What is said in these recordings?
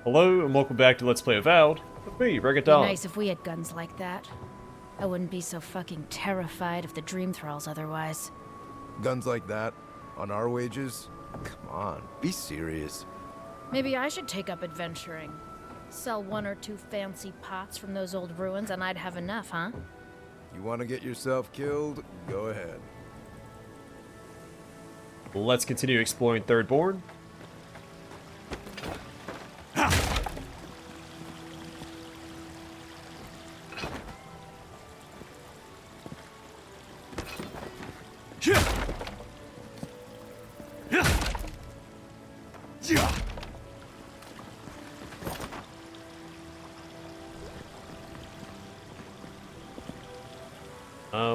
Hello and welcome back to Let's Play Avowed with me, Be BringItDon. nice if we had guns like that. I wouldn't be so fucking terrified of the dream thralls otherwise. Guns like that? On our wages? Come on, be serious. Maybe I should take up adventuring. Sell one or two fancy pots from those old ruins and I'd have enough, huh? You want to get yourself killed? Go ahead. Let's continue exploring Thirdborn.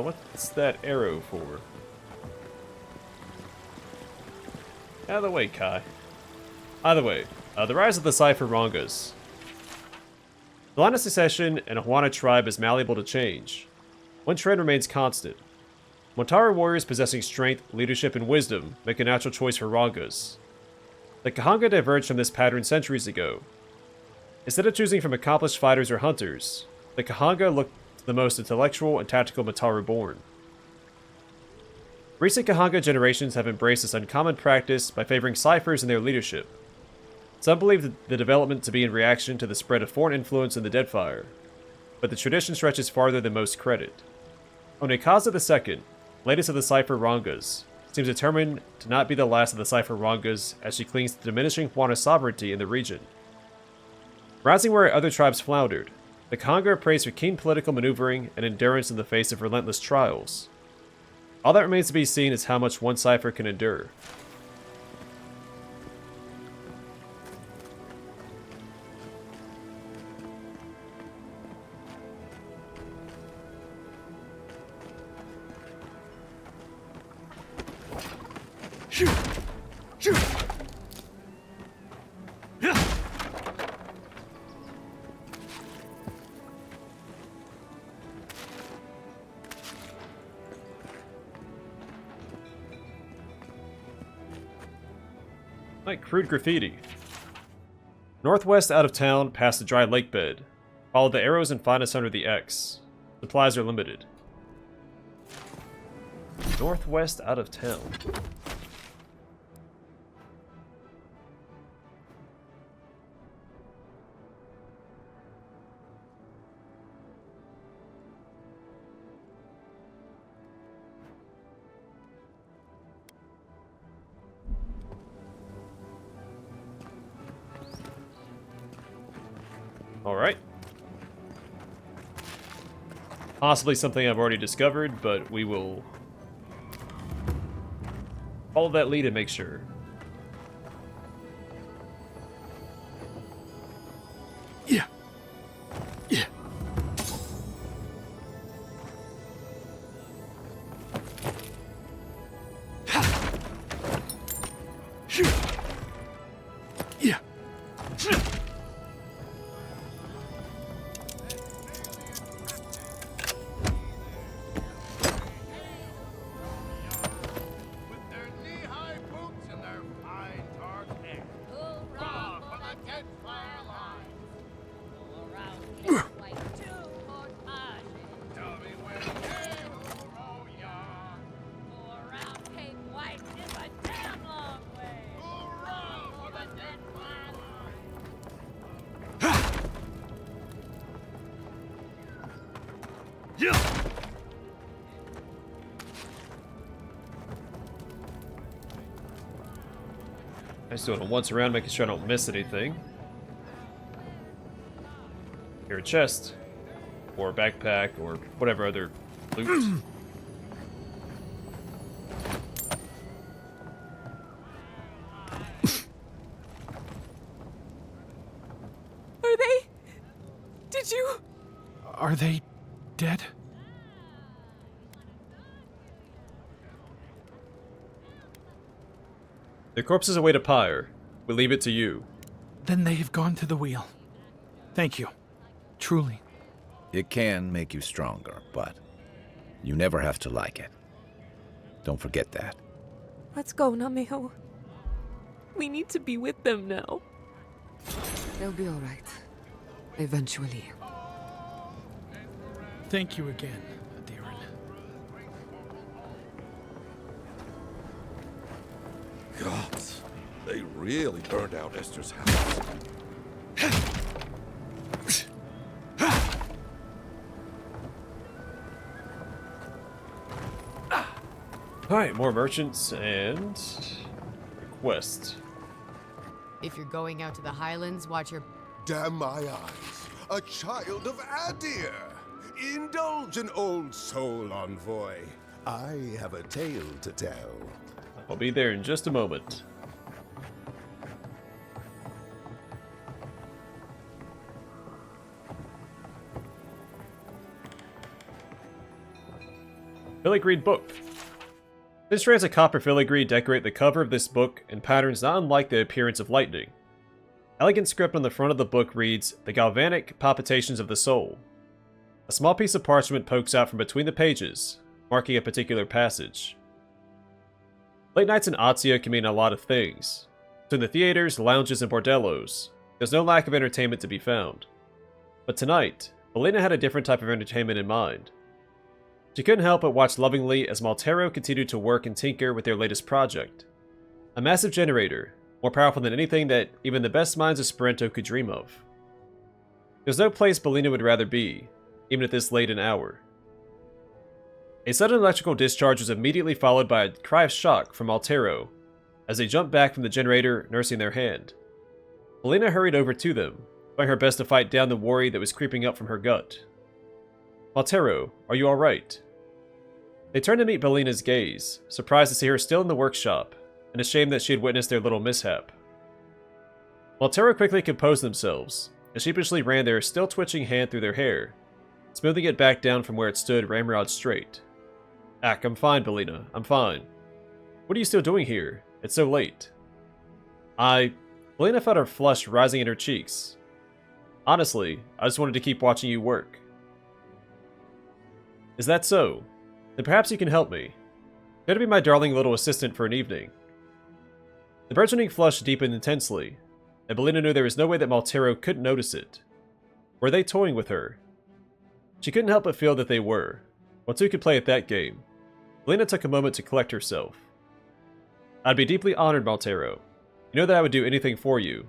What's that arrow for? Out of the way, Kai. Either way, the rise of the Cypher-Rongas. The line of succession in a Huana tribe is malleable to change. One trend remains constant. Montara warriors possessing strength, leadership, and wisdom make a natural choice for Rongas. The Kahanga diverged from this pattern centuries ago. Instead of choosing from accomplished fighters or hunters, the Kahanga looked the most intellectual and tactical Mataru born. Recent Kahanga generations have embraced this uncommon practice by favoring ciphers in their leadership. Some believe the development to be in reaction to the spread of foreign influence in the Deadfire, but the tradition stretches farther than most credit. Onekaza II, latest of the Cypher-Rongas, seems determined to not be the last of the Cypher-Rongas as she clings to diminishing Huana sovereignty in the region. Rising where other tribes floundered, the Kahanga are praised for keen political maneuvering and endurance in the face of relentless trials. All that remains to be seen is how much one cipher can endure. Like crude graffiti. Northwest out of town, past the dry lake bed. Follow the arrows and find us under the X. Supplies are limited. Northwest out of town. Alright. Possibly something I've already discovered, but we will follow that lead and make sure. Yeah. Yeah. Yeah. I'm just doing a once around, making sure I don't miss anything. Here, a chest. Or a backpack, or whatever other loot. Are they? Did you? Are they dead? Their corpses await a pyre. We leave it to you. Then they have gone to the wheel. Thank you. Truly. It can make you stronger, but you never have to like it. Don't forget that. Let's go, Nameo. We need to be with them now. They'll be all right. Eventually. Thank you again, Darren. Gods, they really burned out Esther's house. Alright, more merchants and requests. If you're going out to the Highlands, watch your... Damn my eyes. A child of Adir. Indulge an old soul, envoy. I have a tale to tell. I'll be there in just a moment. Filigree book. Thin strands of copper filigree decorate the cover of this book in patterns not unlike the appearance of lightning. Elegant script on the front of the book reads, "The galvanic palpitations of the soul." A small piece of parchment pokes out from between the pages, marking a particular passage. Late nights in Atia can mean a lot of things. Between the theaters, lounges, and bordellos, there's no lack of entertainment to be found. But tonight, Belina had a different type of entertainment in mind. She couldn't help but watch lovingly as Maltero continued to work and tinker with their latest project. A massive generator, more powerful than anything that even the best minds of Esperanto could dream of. There's no place Belina would rather be, even at this late an hour. A sudden electrical discharge was immediately followed by a cry of shock from Maltero, as they jumped back from the generator, nursing their hand. Belina hurried over to them, trying her best to fight down the worry that was creeping up from her gut. "Maltero, are you alright?" They turned to meet Belina's gaze, surprised to see her still in the workshop, and ashamed that she had witnessed their little mishap. Maltero quickly composed themselves, and sheepishly ran their still twitching hand through their hair, smoothing it back down from where it stood ramrod straight. I'm fine, Belina, I'm fine. What are you still doing here? It's so late." Belina felt her flush rising in her cheeks. "Honestly, I just wanted to keep watching you work." "Is that so? Then perhaps you can help me. Go to be my darling little assistant for an evening." The burgeoning flush deepened intensely, and Belina knew there was no way that Maltero couldn't notice it. Were they toying with her? She couldn't help but feel that they were. Well, two could play at that game. Belina took a moment to collect herself. "I'd be deeply honored, Maltero. You know that I would do anything for you."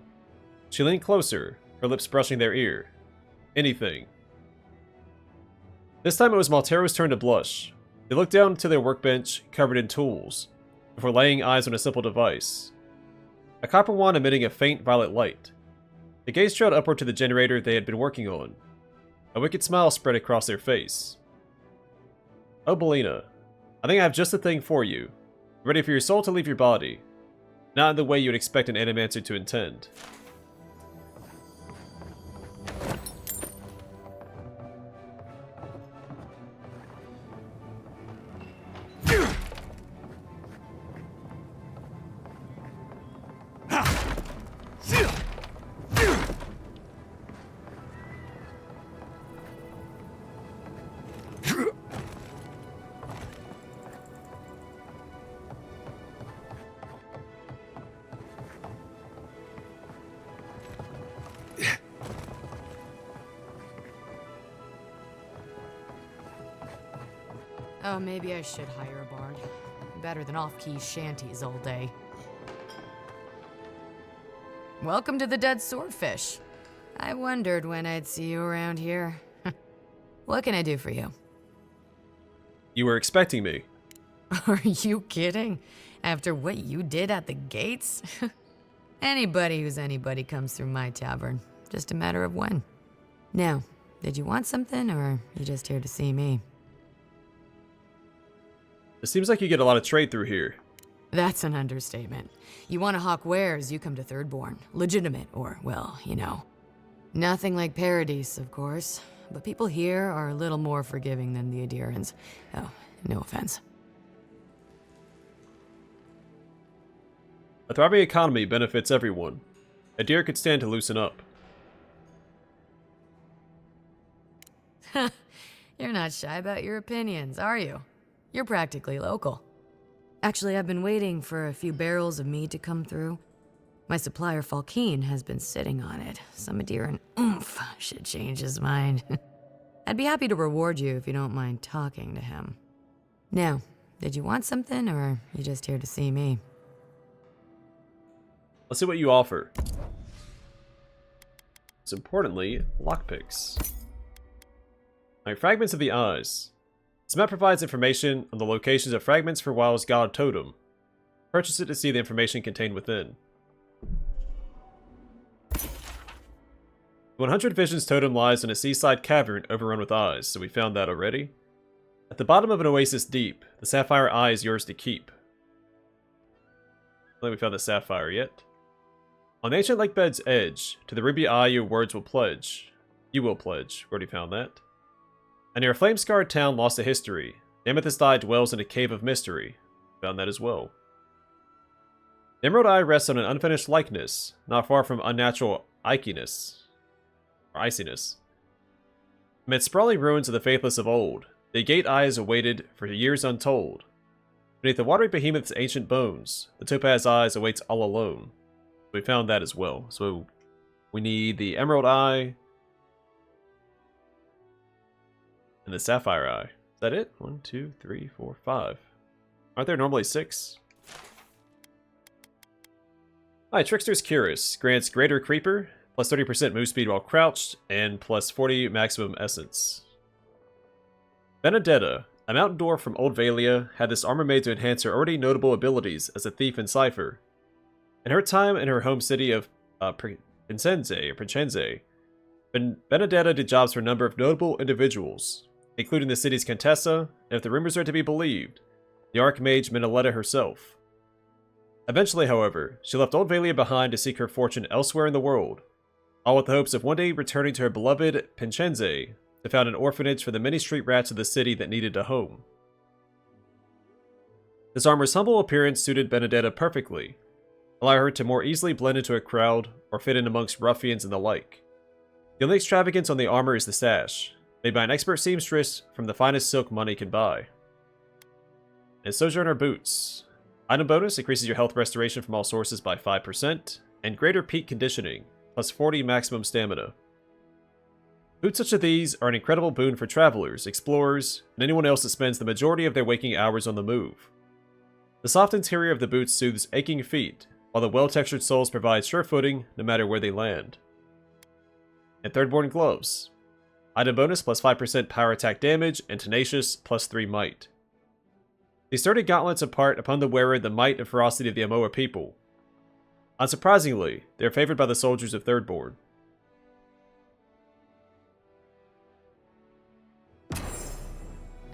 She leaned closer, her lips brushing their ear. "Anything." This time it was Maltero's turn to blush. They looked down to their workbench, covered in tools, before laying eyes on a simple device. A copper wand emitting a faint violet light. The gaze trailed upward to the generator they had been working on. A wicked smile spread across their face. "Oh, Belina, I think I have just the thing for you. Ready for your soul to leave your body. Not in the way you would expect an animancer to intend." Oh, maybe I should hire a bard. Better than off-key shanties all day. Welcome to the Dead Swordfish. I wondered when I'd see you around here. What can I do for you? "You were expecting me." Are you kidding? After what you did at the gates? Anybody who's anybody comes through my tavern. Just a matter of when. Now, did you want something, or are you just here to see me? It seems like you get a lot of trade through here. That's an understatement. You want to hawk wares, you come to Thirdborn. Legitimate, or, well, you know. Nothing like Paradise, of course. But people here are a little more forgiving than the Adirans. Oh, no offense. A thriving economy benefits everyone. Adir could stand to loosen up. You're not shy about your opinions, are you? You're practically local. Actually, I've been waiting for a few barrels of mead to come through. My supplier Falkeen has been sitting on it. Some Adieran oomph should change his mind. I'd be happy to reward you if you don't mind talking to him. Now, did you want something, or are you just here to see me? Let's see what you offer. Most importantly, lockpicks. Alright, fragments of the eyes. This map provides information on the locations of fragments for Wild's god totem. Purchase it to see the information contained within. 100 Visions totem lies in a seaside cavern overrun with eyes, so we found that already. At the bottom of an oasis deep, the sapphire eye is yours to keep. I don't think we found the sapphire yet. On the ancient lake bed's edge, to the ruby eye your words will pledge. You will pledge. Already found that. And near a flame-scarred town lost to history, the amethyst eye dwells in a cave of mystery. Found that as well. The emerald eye rests on an unfinished likeness, not far from unnatural iciness. Or iciness. Amid sprawling ruins of the faithless of old, the agate eye is awaited for years untold. Beneath the watery behemoth's ancient bones, the topaz eyes awaits all alone. We found that as well. So we need the emerald eye and the sapphire eye. Is that it? 1, 2, 3, 4, 5. Aren't there normally 6? Alright, Trickster's Curious grants greater creeper, plus 30% move speed while crouched, and plus 40 maximum essence. Benedetta, a mountain dwarf from Old Valia, had this armor made to enhance her already notable abilities as a thief and cipher. In her time in her home city of Vincenze, Benedetta did jobs for a number of notable individuals, including the city's Contessa, and if the rumors are to be believed, the Archmage Meneletta herself. Eventually, however, she left Old Valia behind to seek her fortune elsewhere in the world, all with the hopes of one day returning to her beloved Vincenze to found an orphanage for the many street rats of the city that needed a home. This armor's humble appearance suited Benedetta perfectly, allow her to more easily blend into a crowd or fit in amongst ruffians and the like. The only extravagance on the armor is the sash, made by an expert seamstress from the finest silk money can buy. And Sojourner Boots. Item bonus increases your health restoration from all sources by 5%, and greater peak conditioning, plus 40 maximum stamina. Boots such as these are an incredible boon for travelers, explorers, and anyone else that spends the majority of their waking hours on the move. The soft interior of the boots soothes aching feet, while the well-textured soles provide sure footing no matter where they land. And Thirdborn Gloves. Item bonus plus 5% power attack damage, and Tenacious plus 3 might. These sturdy gauntlets impart upon the wearer the might and ferocity of the Amoa people. Unsurprisingly, they are favored by the soldiers of Thirdborn.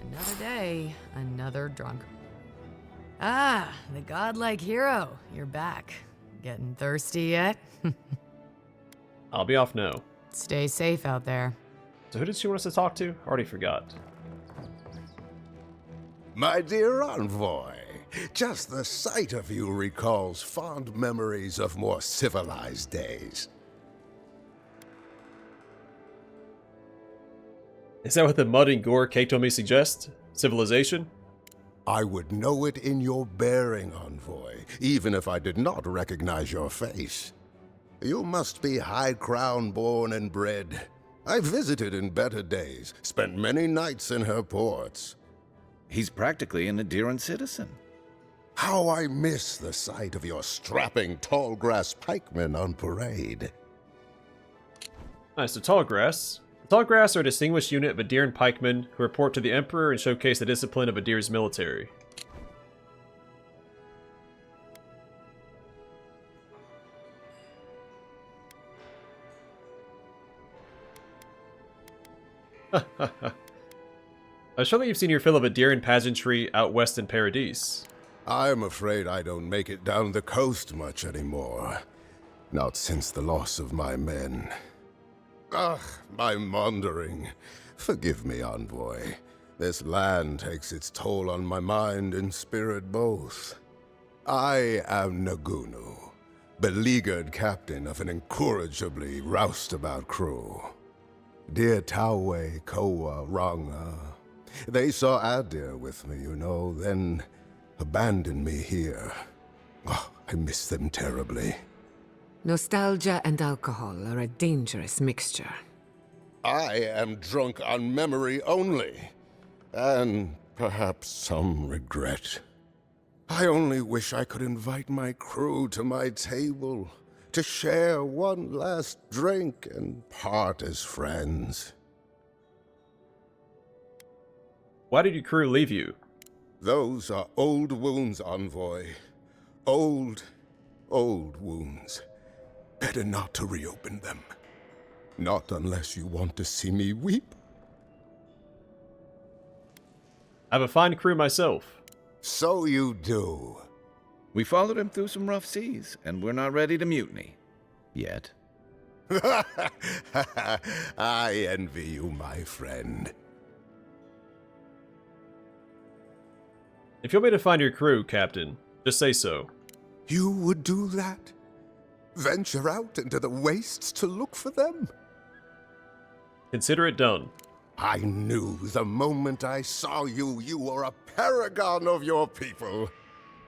Another day, another drunk. Ah, the godlike hero. You're back. Getting thirsty yet? I'll be off now. Stay safe out there. So who did she want us to talk to? Already forgot. My dear envoy, just the sight of you recalls fond memories of more civilized days. Is that what the mud and gore caked on me suggests? Civilization? I would know it in your bearing, envoy, even if I did not recognize your face. You must be high crown born and bred. I visited in better days, spent many nights in her ports. He's practically an Adieran citizen. How I miss the sight of your strapping tall-grass pikemen on parade. Nice, so Tallgrass. The Tallgrass are a distinguished unit of Adieran pikemen who report to the Emperor and showcase the discipline of Adir's military. Surely you've seen your fill of Adieran pageantry out west in Paradise. I'm afraid I don't make it down the coast much anymore. Not since the loss of my men. Ugh, my maundering. Forgive me, envoy. This land takes its toll on my mind and spirit both. I am Nagunu, beleaguered captain of an incorrigibly roustabout crew. Dear Tawe, Koa, Ranga. They saw Adir with me, you know, then abandoned me here. Oh, I miss them terribly. Nostalgia and alcohol are a dangerous mixture. I am drunk on memory only, and perhaps some regret. I only wish I could invite my crew to my table, to share one last drink and part as friends. Why did your crew leave you? Those are old wounds, Envoy. Old wounds. Better not to reopen them. Not unless you want to see me weep. I have a fine crew myself. So you do. We followed him through some rough seas, and we're not ready to mutiny. Yet. I envy you, my friend. If you want me to find your crew, Captain, just say so. You would do that? Venture out into the wastes to look for them? Consider it done. I knew the moment I saw you, you were a paragon of your people.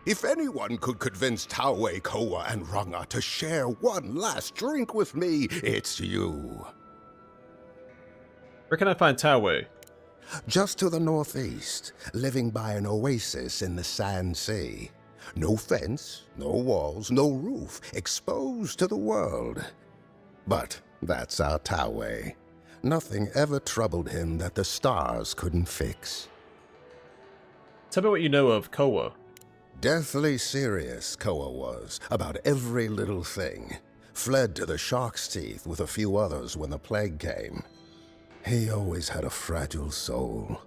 If anyone could convince Tawe, Koa, and Ranga to share one last drink with me, it's you. Where can I find Tawe? Just to the northeast, living by an oasis in the Sand Sea. No fence, no walls, no roof, exposed to the world. But that's our Tawe. Nothing ever troubled him that the stars couldn't fix. Tell me what you know of Koa. Deathly serious, Koa was, about every little thing. Fled to the shark's teeth with a few others when the plague came. He always had a fragile soul.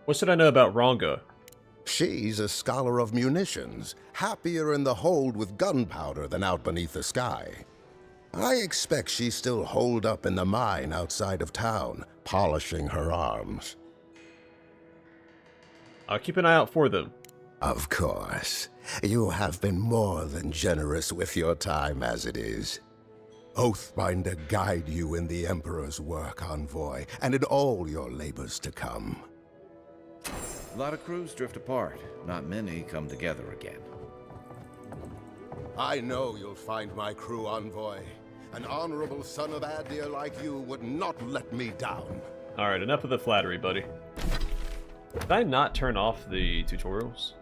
What should I know about Ranga? She's a scholar of munitions, happier in the hold with gunpowder than out beneath the sky. I expect she's still holed up in the mine outside of town, polishing her arms. I'll keep an eye out for them. Of course. You have been more than generous with your time as it is. Oathbinder guide you in the Emperor's work, Envoy, and in all your labors to come. A lot of crews drift apart. Not many come together again. I know you'll find my crew, Envoy. An honorable son of Adir like you would not let me down. Alright, enough of the flattery, buddy. Did I not turn off the tutorials?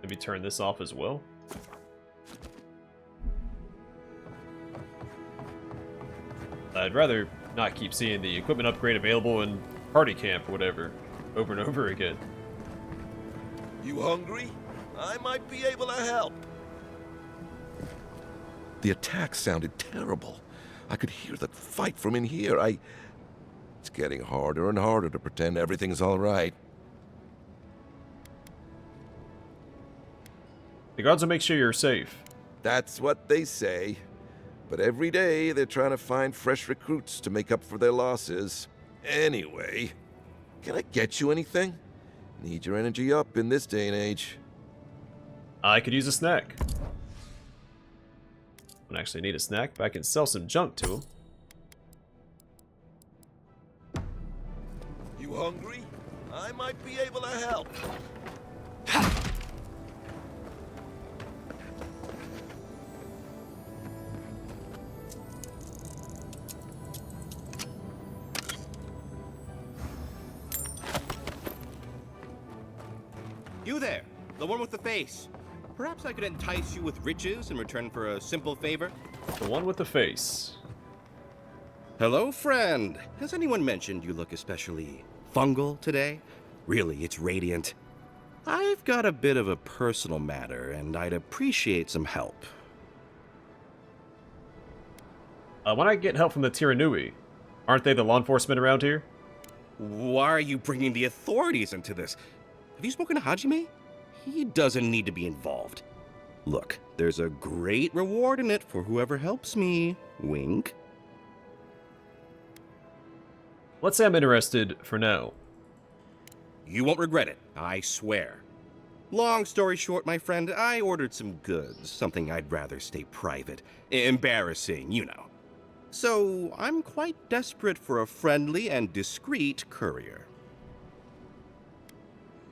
Maybe turn this off as well? I'd rather not keep seeing the equipment upgrade available in party camp or whatever over and over again. You hungry? I might be able to help. The attack sounded terrible. I could hear the fight from in here. It's getting harder and harder to pretend everything's all right. The guards will make sure you're safe. That's what they say. But every day they're trying to find fresh recruits to make up for their losses. Anyway, can I get you anything? Need your energy up in this day and age. I could use a snack. Don't actually need a snack, but I can sell some junk to him. You hungry? I might be able to help. You there, the one with the face. Perhaps I could entice you with riches in return for a simple favor? The one with the face. Hello, friend. Has anyone mentioned you look especially fungal today? Really, it's radiant. I've got a bit of a personal matter, and I'd appreciate some help. When I get help from the Tiranui, aren't they the law enforcement around here? Why are you bringing the authorities into this? Have you spoken to Hajime? He doesn't need to be involved. Look, there's a great reward in it for whoever helps me. Wink. Let's say I'm interested for now. You won't regret it, I swear. Long story short, my friend, I ordered some goods, something I'd rather stay private. Embarrassing, you know. So I'm quite desperate for a friendly and discreet courier.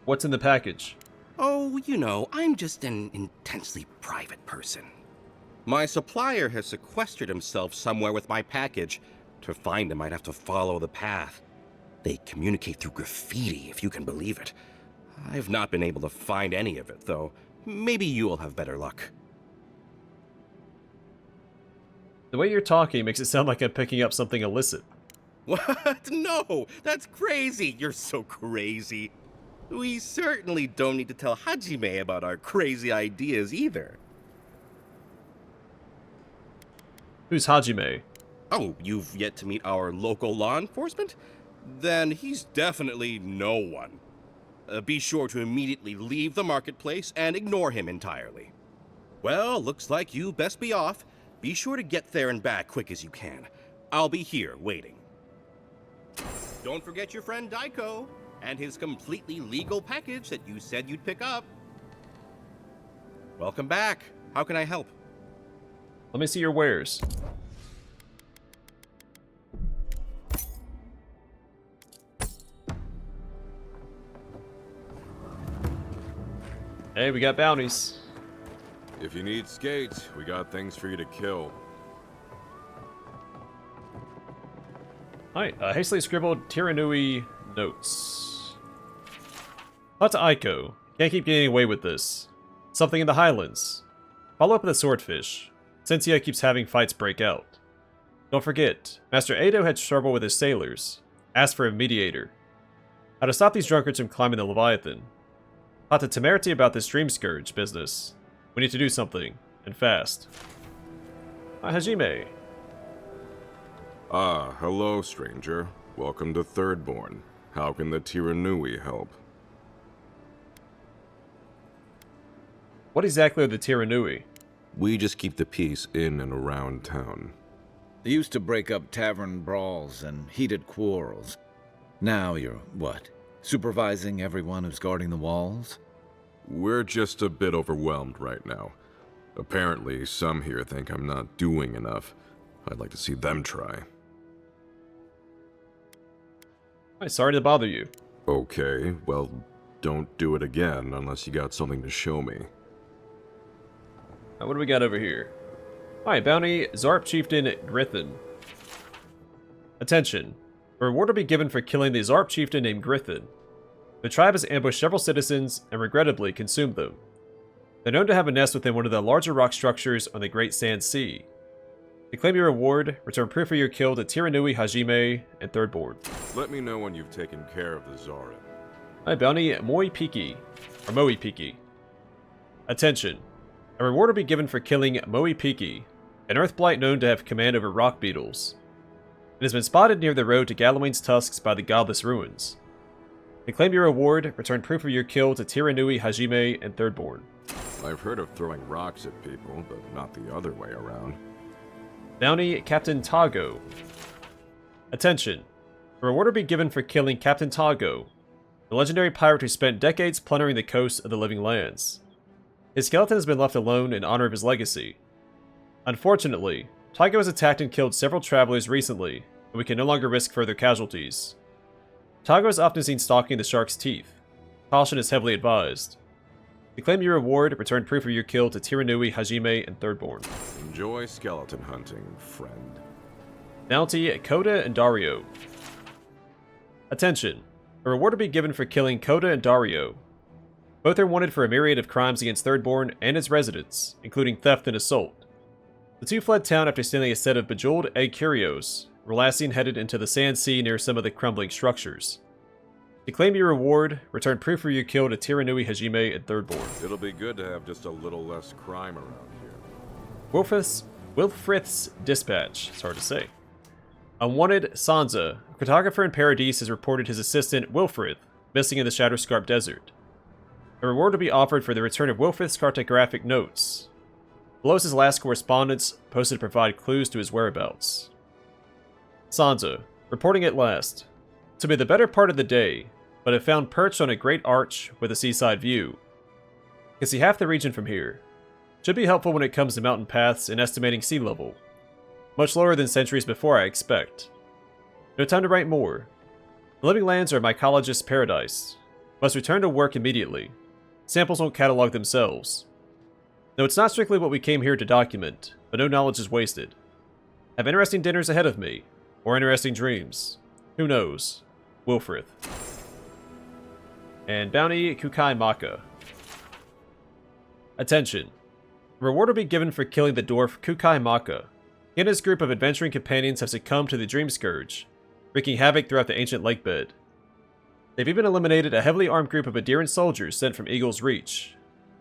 What's in the package? Oh, you know, I'm just an intensely private person. My supplier has sequestered himself somewhere with my package. To find him, I'd have to follow the path. They communicate through graffiti, if you can believe it. I've not been able to find any of it, though. Maybe you'll have better luck. The way you're talking makes it sound like I'm picking up something illicit. What? No! That's crazy! You're so crazy. We certainly don't need to tell Hajime about our crazy ideas either. Who's Hajime? Oh, you've yet to meet our local law enforcement? Then he's definitely no one. Be sure to immediately leave the marketplace and ignore him entirely. Well, looks like you best be off. Be sure to get there and back quick as you can. I'll be here waiting. Don't forget your friend Daiko and his completely legal package that you said you'd pick up. Welcome back. How can I help? Let me see your wares. Hey, we got bounties. If you need skates, we got things for you to kill. Alright, hastily scribbled Tiranui notes. Hot to Aiko. Can't keep getting away with this. Something in the Highlands. Follow up with a swordfish. Sensei keeps having fights break out. Don't forget, Master Edo had trouble with his sailors. Ask for a mediator. How to stop these drunkards from climbing the Leviathan. Hot to Temerti about this Dream Scourge business. We need to do something, and fast. Hajime. Ah, hello, stranger. Welcome to Thirdborn. How can the Tiranui help? What exactly are the Tiranui? We just keep the peace in and around town. They used to break up tavern brawls and heated quarrels. Now you're, what, supervising everyone who's guarding the walls? We're just a bit overwhelmed right now. Apparently, some here think I'm not doing enough. I'd like to see them try. I'm sorry to bother you. Okay, well, don't do it again unless you got something to show me. What do we got over here? Alright, bounty, Zarp Chieftain Grithin. Attention. A reward will be given for killing the Zarp Chieftain named Grithin. The tribe has ambushed several citizens and regrettably consumed them. They're known to have a nest within one of the larger rock structures on the Great Sand Sea. To claim your reward, return proof of your kill to Tiranui, Hajime, and Thirdborn. Let me know when you've taken care of the Zarin. Alright, bounty, Moi Piki. Attention. A reward will be given for killing Moi Piki, an earthblight known to have command over rock beetles. It has been spotted near the road to Galawain's Tusks by the Godless Ruins. To claim your reward, return proof of your kill to Tiranui, Hajime, and Thirdborn. I've heard of throwing rocks at people, but not the other way around. Bounty, Captain Tago. Attention. A reward will be given for killing Captain Tago, the legendary pirate who spent decades plundering the coasts of the Living Lands. His skeleton has been left alone in honor of his legacy. Unfortunately, Tago has attacked and killed several travelers recently, and we can no longer risk further casualties. Tago is often seen stalking the shark's teeth. Caution is heavily advised. To claim your reward, return proof of your kill to Tiranui, Hajime, and Thirdborn. Enjoy skeleton hunting, friend. Bounty, Koda and Dario. Attention. A reward will be given for killing Koda and Dario. Both are wanted for a myriad of crimes against Thirdborn and its residents, including theft and assault. The two fled town after stealing a set of bejeweled egg curios, were last seen headed into the Sand Sea near some of the crumbling structures. To claim your reward, return proof of your kill to Tiranui, Hajime, and Thirdborn. It'll be good to have just a little less crime around here. Wilfrith's Dispatch. It's hard to say. Unwanted Sansa, a cartographer in Paradise, has reported his assistant, Wilfrith, missing in the Shadowscarp Desert. A reward will be offered for the return of Wilfrith's cartographic notes. Below is his last correspondence, posted to provide clues to his whereabouts. Sansa, reporting at last. To be the better part of the day, but have found perched on a great arch with a seaside view. Can see half the region from here. Should be helpful when it comes to mountain paths and estimating sea level. Much lower than centuries before, I expect. No time to write more. The living lands are a mycologist's paradise. Must return to work immediately. Samples won't catalog themselves. No, it's not strictly what we came here to document, but no knowledge is wasted. Have interesting dinners ahead of me, or interesting dreams. Who knows? Wilfrith. And bounty Kukai Maka. Attention. A reward will be given for killing the dwarf Kukai Maka. He and his group of adventuring companions have succumbed to the Dream Scourge, wreaking havoc throughout the ancient lake bed. They've even eliminated a heavily armed group of Adiran soldiers sent from Eagle's Reach.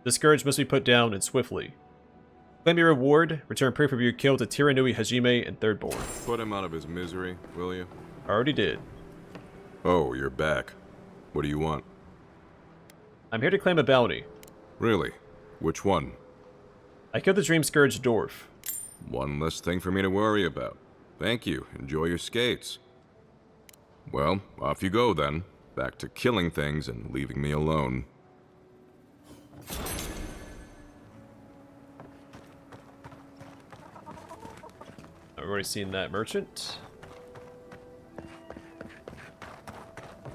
The Scourge must be put down, and swiftly. Claim your reward, return proof of your kill to Tiranui Hajime and Thirdborn. Put him out of his misery, will you? Already did. Oh, you're back. What do you want? I'm here to claim a bounty. Really? Which one? I killed the Dream Scourge dwarf. One less thing for me to worry about. Thank you. Enjoy your skates. Well, off you go then. Back to killing things and leaving me alone. I've already seen that merchant.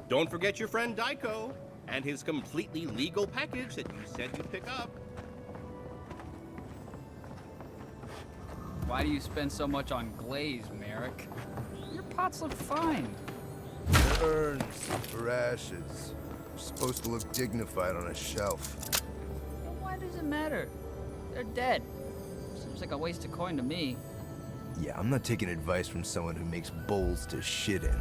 Don't forget your friend Daiko and his completely legal package that you said you'd pick up. Why do you spend so much on glaze, Merrick? Your pots look fine. They're urns for ashes. They're supposed to look dignified on a shelf. Well, why does it matter? They're dead. Seems like a waste of coin to me. Yeah, I'm not taking advice from someone who makes bowls to shit in.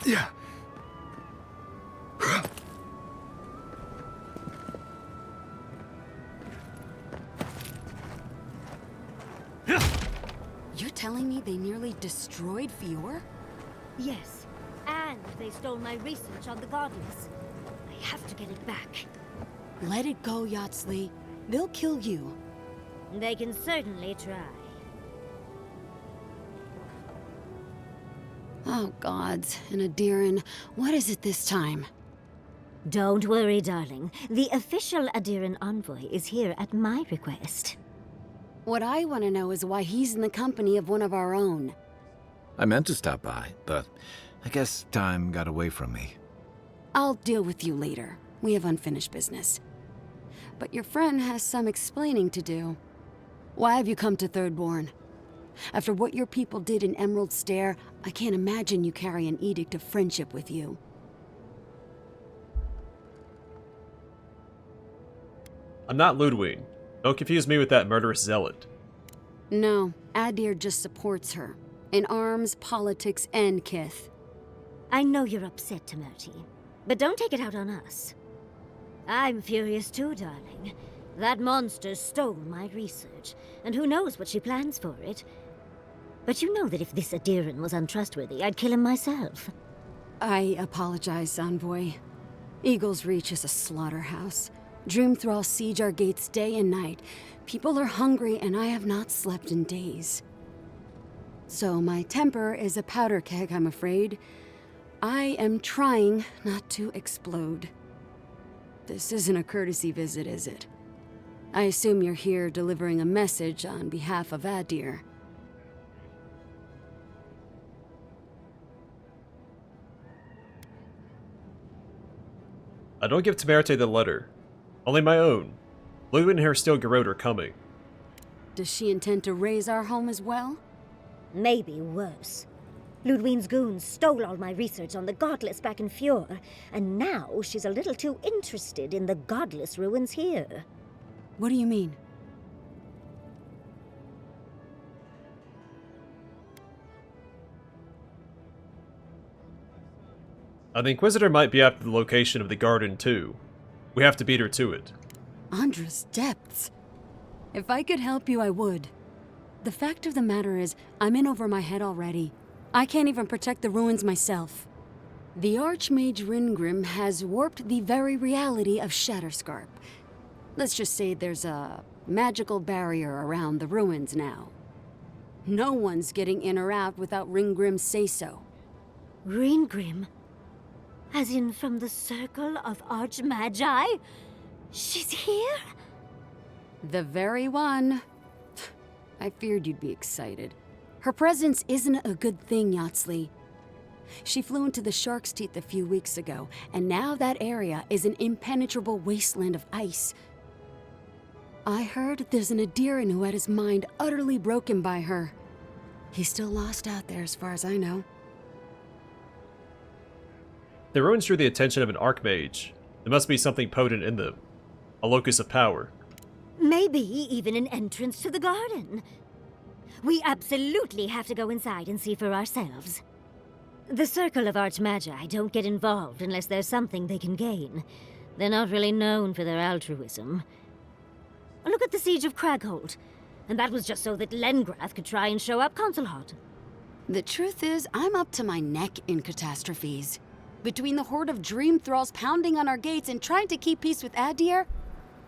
Yeah. You're telling me they nearly destroyed Fior? Yes, and they stole my research on the godless. I have to get it back. Let it go, Yatsley. They'll kill you. They can certainly try. Oh, gods. And Adiran, what is it this time? Don't worry, darling. The official Adiran envoy is here at my request. What I want to know is why he's in the company of one of our own. I meant to stop by, but I guess time got away from me. I'll deal with you later. We have unfinished business. But your friend has some explaining to do. Why have you come to Thirdborn? After what your people did in Emerald Stair, I can't imagine you carry an edict of friendship with you. I'm not Ludwig. Don't confuse me with that murderous zealot. No, Adir just supports her. In arms, politics, and kith. I know you're upset, Temerti, but don't take it out on us. I'm furious too, darling. That monster stole my research, and who knows what she plans for it. But you know that if this Adiran was untrustworthy, I'd kill him myself. I apologize, Envoy. Eagle's Reach is a slaughterhouse. Dreamthrall siege our gates day and night. People are hungry, and I have not slept in days. So my temper is a powder keg, I'm afraid. I am trying not to explode. This isn't a courtesy visit, is it? I assume you're here delivering a message on behalf of Adir. I don't give Temerti the letter. Only my own. Ludwig and her Steel Garrod are coming. Does she intend to raise our home as well? Maybe worse. Ludwig's goons stole all my research on the godless back in Fjord, and now she's a little too interested in the godless ruins here. What do you mean? The Inquisitor might be after the location of the garden too. We have to beat her to it. Andra's depths. If I could help you, I would. The fact of the matter is, I'm in over my head already. I can't even protect the ruins myself. The Archmage Ringrim has warped the very reality of Shatterscarp. Let's just say there's a magical barrier around the ruins now. No one's getting in or out without Ringgrim's say-so. Ringgrim? As in from the Circle of Archmagi? She's here? The very one. I feared you'd be excited. Her presence isn't a good thing, Yatsley. She flew into the Shark's Teeth a few weeks ago, and now that area is an impenetrable wasteland of ice. I heard there's an Adiran who had his mind utterly broken by her. He's still lost out there as far as I know. The ruins drew the attention of an archmage. There must be something potent in them. A locus of power. Maybe even an entrance to the garden. We absolutely have to go inside and see for ourselves. The Circle of Archmagi don't get involved unless there's something they can gain. They're not really known for their altruism. Look at the Siege of Cragholt. And that was just so that Lengrath could try and show up Consulhot. The truth is, I'm up to my neck in catastrophes. Between the horde of dream thralls pounding on our gates and trying to keep peace with Adir,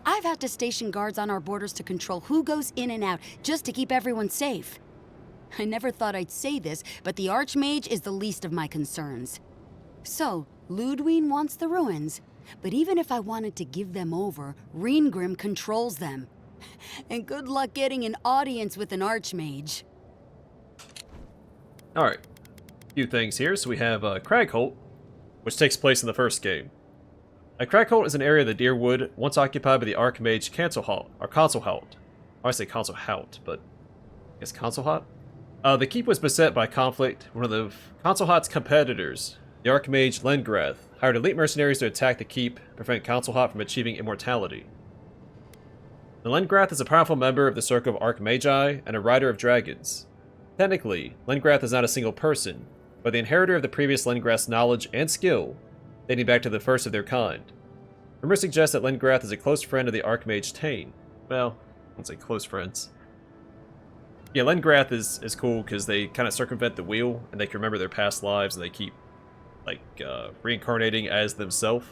I've had to station guards on our borders to control who goes in and out, just to keep everyone safe. I never thought I'd say this, but the Archmage is the least of my concerns. So, Ludwine wants the ruins, but even if I wanted to give them over, Reengrim controls them. And good luck getting an audience with an Archmage. Alright. A few things here. So we have Cragholt, which takes place in the first game. Cragholt is an area of the Deerwood once occupied by the Archmage Consulhot. I say Consulhot, but I guess Consulhot? The keep was beset by conflict. One of the Consulhot's competitors, the Archmage Lengrath, hired elite mercenaries to attack the keep, prevent Consulhot from achieving immortality. The Lengrath is a powerful member of the Circle of Archmagi and a rider of dragons. Technically, Lengrath is not a single person, but the inheritor of the previous Lengrath's knowledge and skill, dating back to the first of their kind. Rumor suggests that Lengrath is a close friend of the Archmage Tane. Well, I won't say close friends. Yeah, Lengrath is cool because they kind of circumvent the wheel, and they can remember their past lives, and they keep, like, reincarnating as themselves.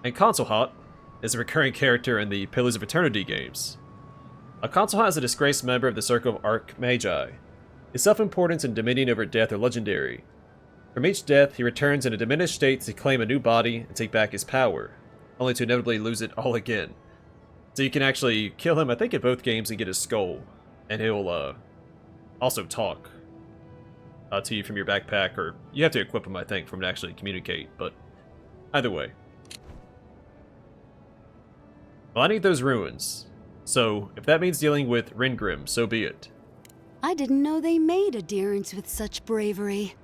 And Consulhot is a recurring character in the Pillars of Eternity games. Consulhot is a disgraced member of the Circle of Archmagi. His self-importance and dominion over death are legendary. From each death, he returns in a diminished state to claim a new body and take back his power, only to inevitably lose it all again. So you can actually kill him, I think, in both games and get his skull, and he'll also talk to you from your backpack, or you have to equip him, I think, for him to actually communicate, but either way. Well, I need those ruins, so if that means dealing with Reengrim, so be it. I didn't know they made adherents with such bravery.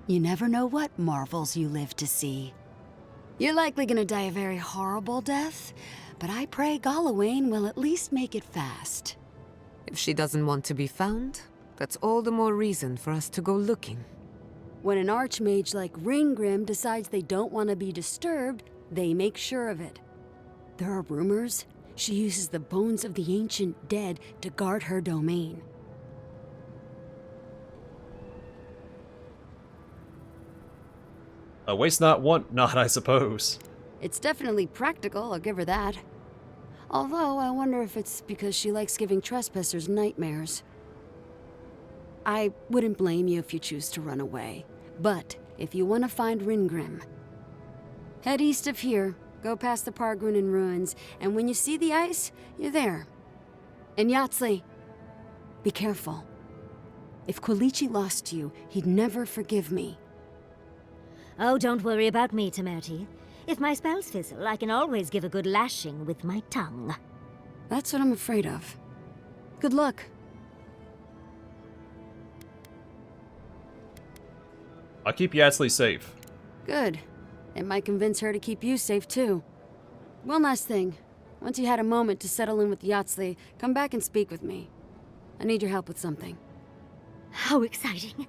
You never know what marvels you live to see. You're likely gonna die a very horrible death, but I pray Galawain will at least make it fast. If she doesn't want to be found, that's all the more reason for us to go looking. When an archmage like Reengrim decides they don't want to be disturbed, they make sure of it. There are rumors she uses the bones of the ancient dead to guard her domain. Waste not, want not, I suppose. It's definitely practical, I'll give her that. Although, I wonder if it's because she likes giving trespassers nightmares. I wouldn't blame you if you choose to run away. But, if you want to find Reengrim, head east of here, go past the Pargrunen ruins, and when you see the ice, you're there. And Yatsley, be careful. If Quilichi lost you, he'd never forgive me. Oh, don't worry about me, Temerti. If my spells fizzle, I can always give a good lashing with my tongue. That's what I'm afraid of. Good luck. I'll keep Yatsley safe. Good. It might convince her to keep you safe, too. One last thing. Once you had a moment to settle in with Yatsley, come back and speak with me. I need your help with something. How exciting.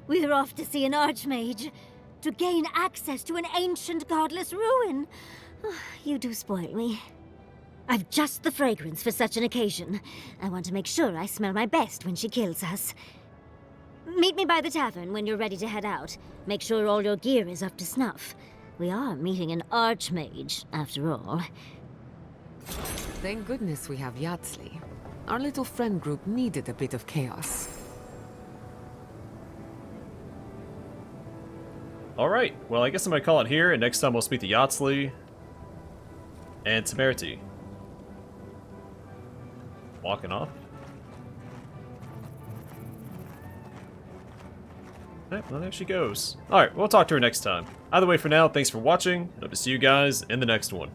We're off to see an archmage. To gain access to an ancient godless ruin. You do spoil me. I've just the fragrance for such an occasion. I want to make sure I smell my best when she kills us. Meet me by the tavern when you're ready to head out. Make sure all your gear is up to snuff. We are meeting an archmage, after all. Thank goodness we have Yatsley. Our little friend group needed a bit of chaos. Alright, well, I guess I'm going to call it here, and next time we'll speak to Yatsley and Temerti. Walking off. Alright, well, there she goes. Alright, we'll talk to her next time. Either way, for now, thanks for watching, and hope to see you guys in the next one.